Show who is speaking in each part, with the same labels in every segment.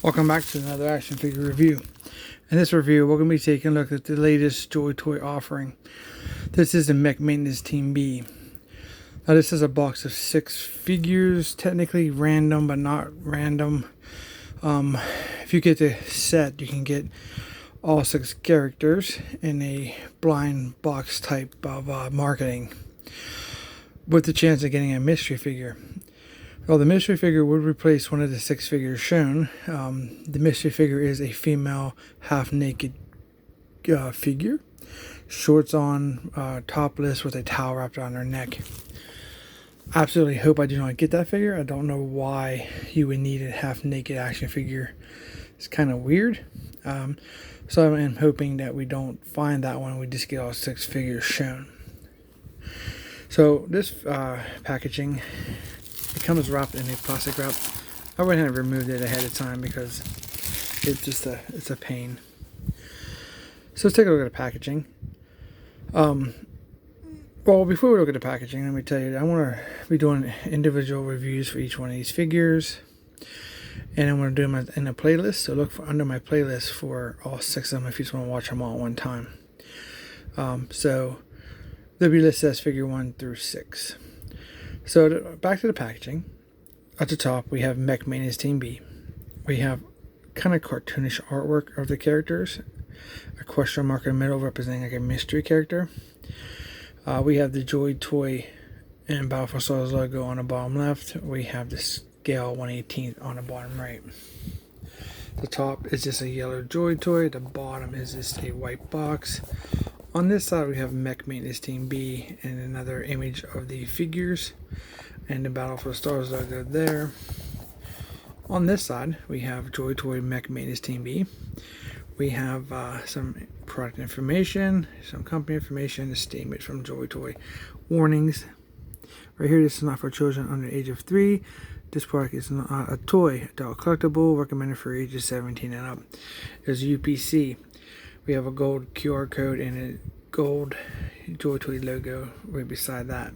Speaker 1: Welcome back to another action figure review. In this review, we're going to be taking a look at the latest Joytoy offering. This is the Mech Maintenance Team B. Now this is a box of 6 figures, technically random but not random. If you get the set, you can get all 6 characters in a blind box type of marketing, with the chance of getting a mystery figure. Well, the mystery figure would replace one of the 6 figures shown. The mystery figure is a female half-naked figure. Shorts on, topless with a towel wrapped around her neck. Absolutely hope I do not get that figure. I don't know why you would need a half-naked action figure. It's kind of weird. So I'm hoping that we don't find that one. We just get all 6 figures shown. So this packaging, it comes wrapped in a plastic wrap. I went ahead and removed it ahead of time because it's a pain. So let's take a look at the packaging. Well, before we look at the packaging, let me tell you, I want to be doing individual reviews for each one of these figures, and I'm going to do them in a playlist. So look under my playlist for all 6 of them if you just want to watch them all at one time. So they'll be listed as figure 1 through 6. So back to the packaging. At the top, we have Mech Maintenance Team B. We have kind of cartoonish artwork of the characters. A question mark in the middle representing like a mystery character. We have the Joytoy and Battle for Stars logo on the bottom left. We have the scale 1/18 on the bottom right. The top is just a yellow Joytoy. The bottom is just a white box. On this side, we have Mech Maintenance Team B and another image of the figures and the Battle for the Stars logo there. On this side, we have Joytoy Mech Maintenance Team B. We have some product information, some company information, a statement from Joytoy. Warnings. Right here, this is not for children under the age of 3. This product is not a toy, adult collectible, recommended for ages 17 and up. There's UPC. We have a gold QR code and a gold Joytoy logo right beside that.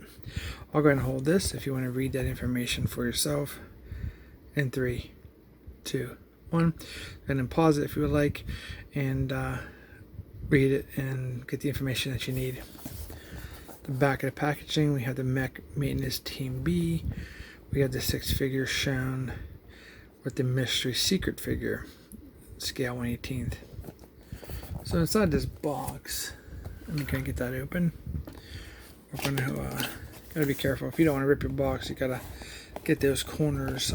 Speaker 1: I'll go ahead and hold this if you want to read that information for yourself. In 3, 2, 1. And then pause it if you would like and read it and get the information that you need. The back of the packaging, we have the Mech Maintenance Team B. We have the 6 figures shown with the mystery secret figure, scale 1/18. So inside this box, let me kind of get that open. We're going to gotta be careful. If you don't want to rip your box, you gotta get those corners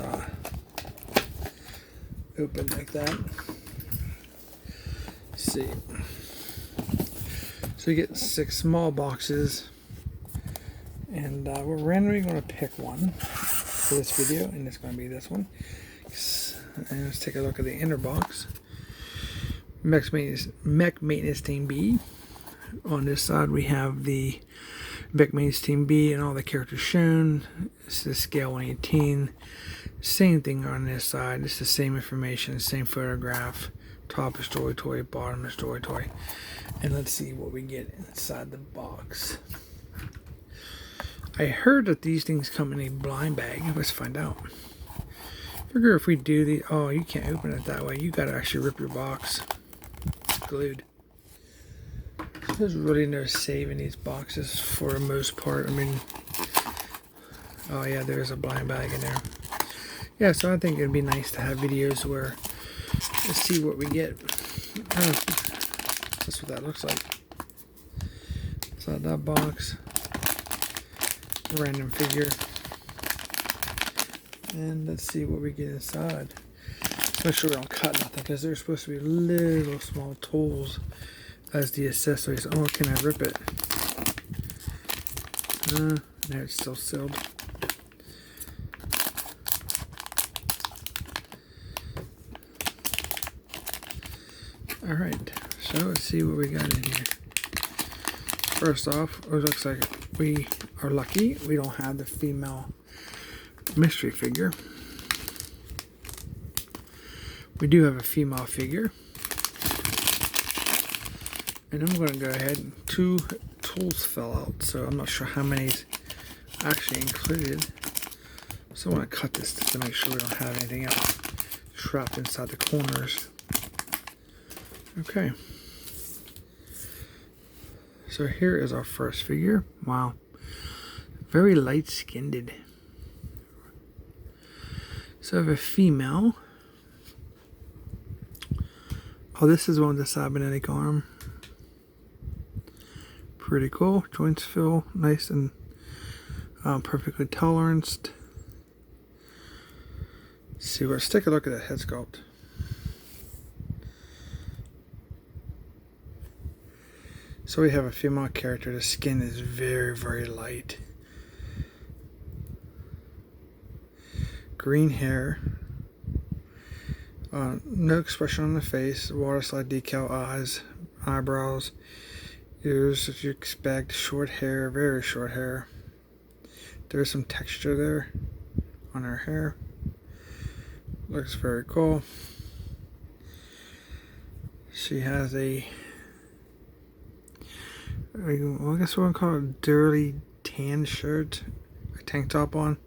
Speaker 1: open like that. Let's see. So you get 6 small boxes, and we're randomly going to pick one for this video, and it's going to be this one. And let's take a look at the inner box. Mech Maintenance Team B. On this side, we have the Mech Maintenance Team B and all the characters shown. This is scale 1/18. Same thing on this side. It's the same information, same photograph. Top is Joytoy, bottom is Joytoy. And let's see what we get inside the box. I heard that these things come in a blind bag. Let's find out. Figure if we do the... Oh, you can't open it that way. You gotta actually rip your box. It's glued. There's really no saving these boxes for the most part. I mean... Oh yeah, there's a blind bag in there. Yeah, so I think it'd be nice to have videos where... Let's see what we get. That's what that looks like. Inside that box. Random figure. And let's see what we get inside. Let's make sure we don't cut nothing, because there's supposed to be little small tools as the accessories. Oh, can I rip it? No, it's still sealed. Alright, so let's see what we got in here. First off, it looks like we are lucky. We don't have the female mystery figure. We do have a female figure. And I'm going to go ahead and 2 tools fell out, so I'm not sure how many is actually included. So I want to cut this to make sure we don't have anything else. trapped inside the corners. Okay. So here is our first figure. Wow. Very light-skinned. So I have a female. Oh, this is one with the cybernetic arm. Pretty cool. Joints feel nice and perfectly toleranced. See, let's take a look at that head sculpt. So we have a female character. The skin is very, very light. Green hair. No expression on the face. Water slide decal eyes, eyebrows, ears as you expect. Short hair, very short hair. There's some texture there on her hair. Looks very cool. She has a, well, I guess we're gonna call it a dirty tan shirt, a tank top on.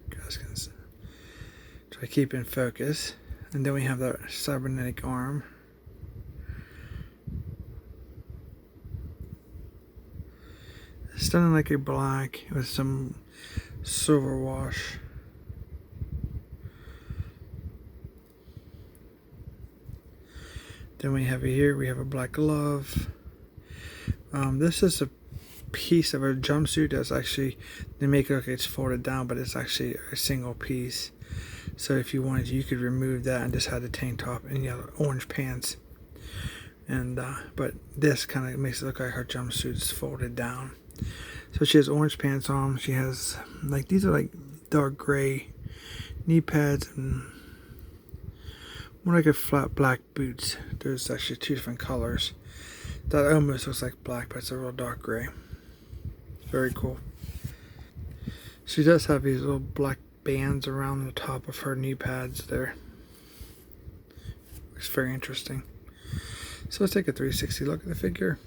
Speaker 1: Guys can try to keep in focus. And then we have that cybernetic arm. It's done in like a black with some silver wash. Then we have here, we have a black glove. This is a piece of a jumpsuit that's actually, they make it look like it's folded down, but it's actually a single piece. So if you wanted to, you could remove that and just have the tank top and yellow orange pants. And but this kind of makes it look like her jumpsuit's folded down. So she has orange pants on. She has, like, these are like dark gray knee pads and more like a flat black boots. There's actually two different colors. That almost looks like black, but it's a real dark gray. Very cool. She does have these little black bands around the top of her knee pads there. It's very interesting. So let's take a 360 look at the figure.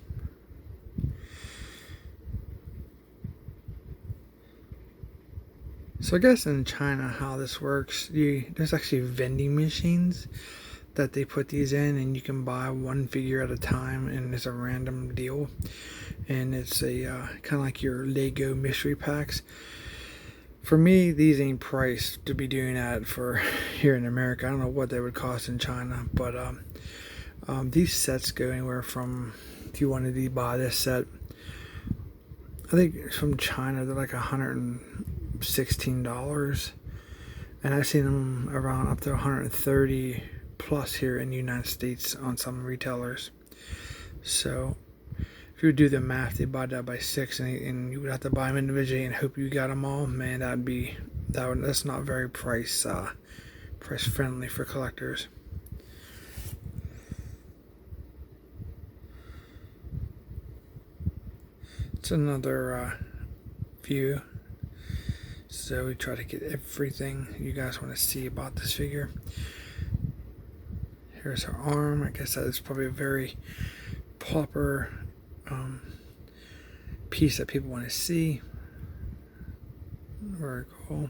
Speaker 1: So I guess in China how this works, there's actually vending machines that they put these in, and you can buy one figure at a time, and it's a random deal. And it's a kind of like your Lego mystery packs. For me, these ain't priced to be doing that for here in America. I don't know what they would cost in China, but these sets go anywhere from, if you wanted to buy this set, I think from China they're like $116, and I've seen them around up to 130 plus here in the United States on some retailers. So if you would do the math, they buy that by 6, and you would have to buy them individually and hope you got them all. Man, that's not very price friendly for collectors. It's another view. So we try to get everything you guys want to see about this figure. Here's her arm. I guess that is probably a very proper piece that people want to see. Very cool.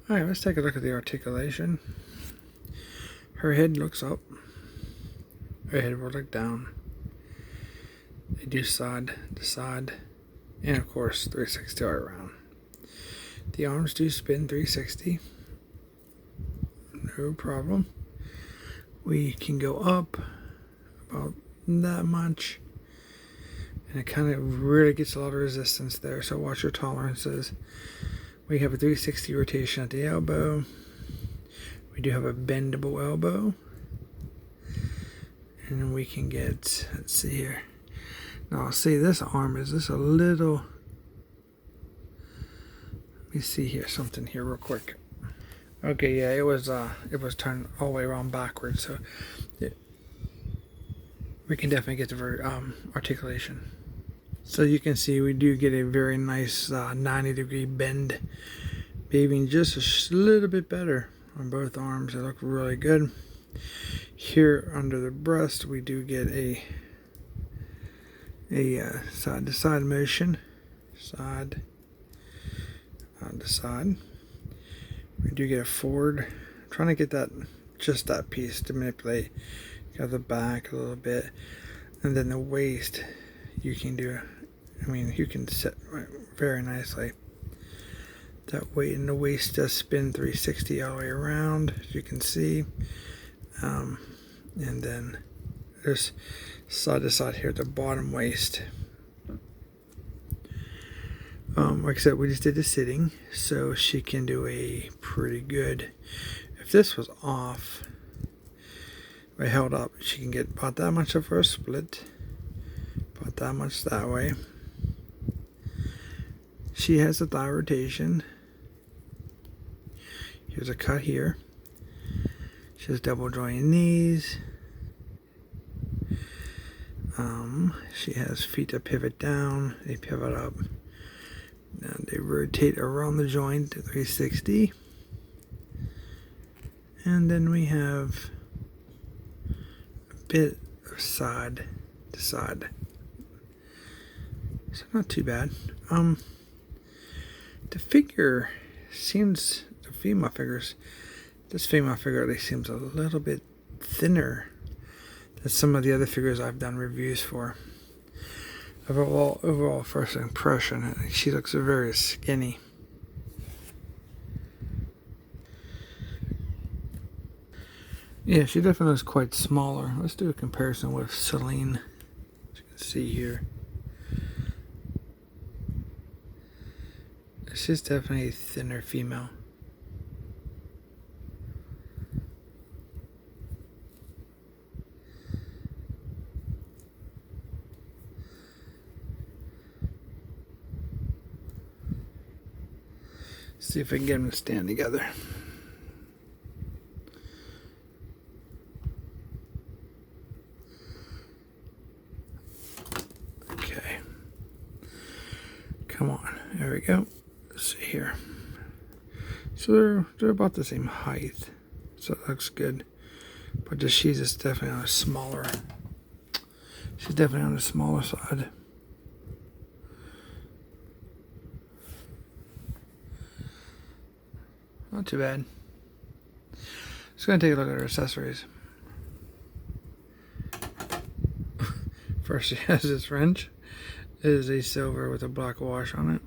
Speaker 1: Alright, let's take a look at the articulation. Her head looks up. Her head will look down. They do side to side. And of course 360 all around. The arms do spin 360. No problem. We can go up about that much. And it kind of really gets a lot of resistance there. So watch your tolerances. We have a 360 rotation at the elbow. We do have a bendable elbow. And then we can get, let's see here. Now see, this arm is just a little, let me see here, something here real quick. Okay, yeah, it was turned all the way around backwards, so we can definitely get the articulation. So you can see we do get a very nice 90-degree bend, maybe just a little bit better on both arms. They look really good. Here under the breast, we do get a side-to-side motion, side to side. We do get a forward. I'm trying to get that, just that piece to manipulate. Got the back a little bit, and then the waist. You can do. I mean, you can set very nicely. That weight in the waist does spin 360 all the way around, as you can see. And then there's side to side here at the bottom waist. Like I said, we just did the sitting, so she can do a pretty good. If this was off, if I held up, she can get about that much of her split, about that much that way. She has a thigh rotation. Here's a cut here. She has double jointed knees. She has feet that pivot down. They pivot up. And they rotate around the joint to 360. And then we have a bit of side to side. So not too bad. The figure seems, the female figures, this female figure at least seems a little bit thinner than some of the other figures I've done reviews for. Overall first impression, I think she looks very skinny. Yeah, she definitely looks quite smaller. Let's do a comparison with Celine. As you can see here. She's definitely a thinner female. See if I can get them to stand together. Okay. Come on. There we go. Let's see here. So they're about the same height. So it looks good. But the she's is definitely on a smaller. She's definitely on the smaller side. Not too bad. Just gonna take a look at her accessories. First, she has this wrench. It is a silver with a black wash on it.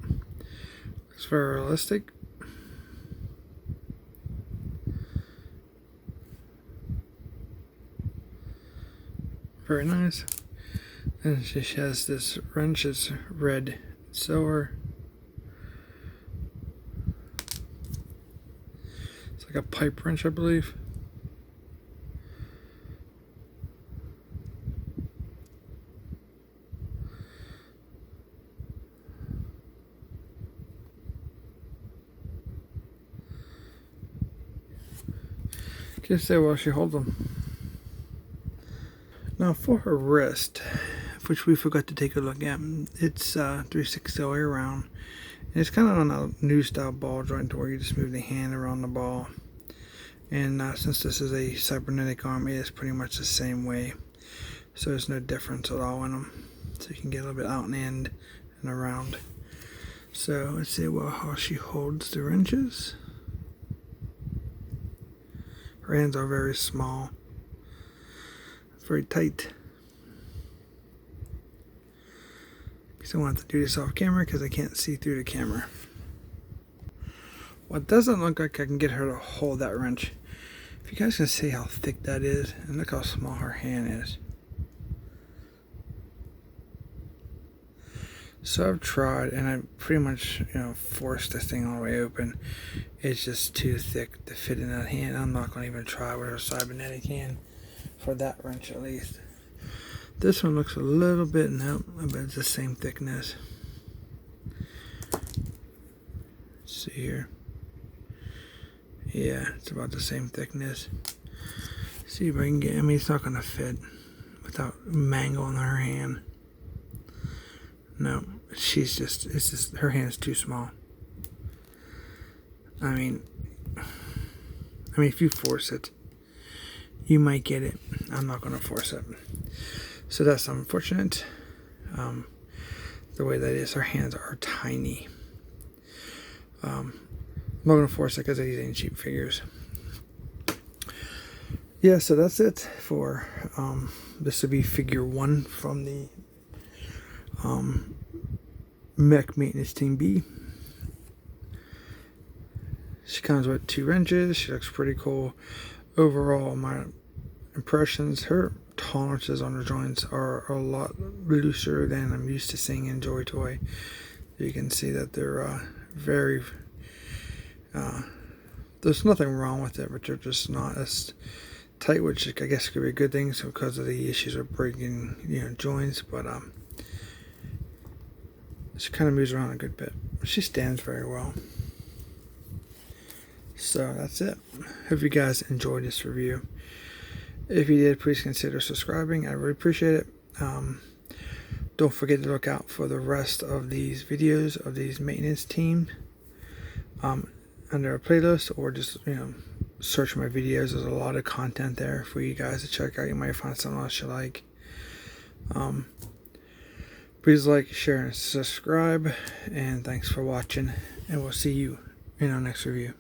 Speaker 1: Looks very realistic. Very nice. And she has this wrench. It's red, silver. It's like a pipe wrench, I believe. Just say while she holds them. Now for her wrist, which we forgot to take a look at, it's 360 all the way around. And it's kind of on a new style ball joint where you just move the hand around the ball. And since this is a cybernetic arm, it is pretty much the same way. So there's no difference at all in them. So you can get a little bit out and in and around. So let's see how she holds the wrenches. Her hands are very small, very tight. So I want to do this off camera because I can't see through the camera. Well, it doesn't look like I can get her to hold that wrench. If you guys can see how thick that is, and look how small her hand is. So I've tried, and I pretty much, forced this thing all the way open. It's just too thick to fit in that hand. I'm not going to even try with her cybernetic hand for that wrench at least. This one looks a little bit, no, but it's the same thickness. Let's see here. Yeah, it's about the same thickness. See if I can get, it's not going to fit without mangling her hand. No, it's just, her hand's too small. I mean, if you force it, you might get it. I'm not going to force it. So that's unfortunate. The way that is, her hands are tiny. I'm not going to force it because these ain't cheap figures. Yeah, so that's it for this will be figure 1 from the Mech Maintenance Team B. She comes with 2 wrenches. She looks pretty cool. Overall, my impressions, her tolerances on the joints are a lot looser than I'm used to seeing in Joytoy. You can see that they're very there's nothing wrong with it, but they're just not as tight, which I guess could be a good thing because of the issues of breaking, joints. But she kind of moves around a good bit. She stands very well. So that's it. Hope you guys enjoyed this review. If you did, please consider subscribing. I really appreciate it. Don't forget to look out for the rest of these videos of these maintenance teams under a playlist, or just search my videos. There's a lot of content there for you guys to check out. You might find something else you like. Please like, share, and subscribe. And thanks for watching. And we'll see you in our next review.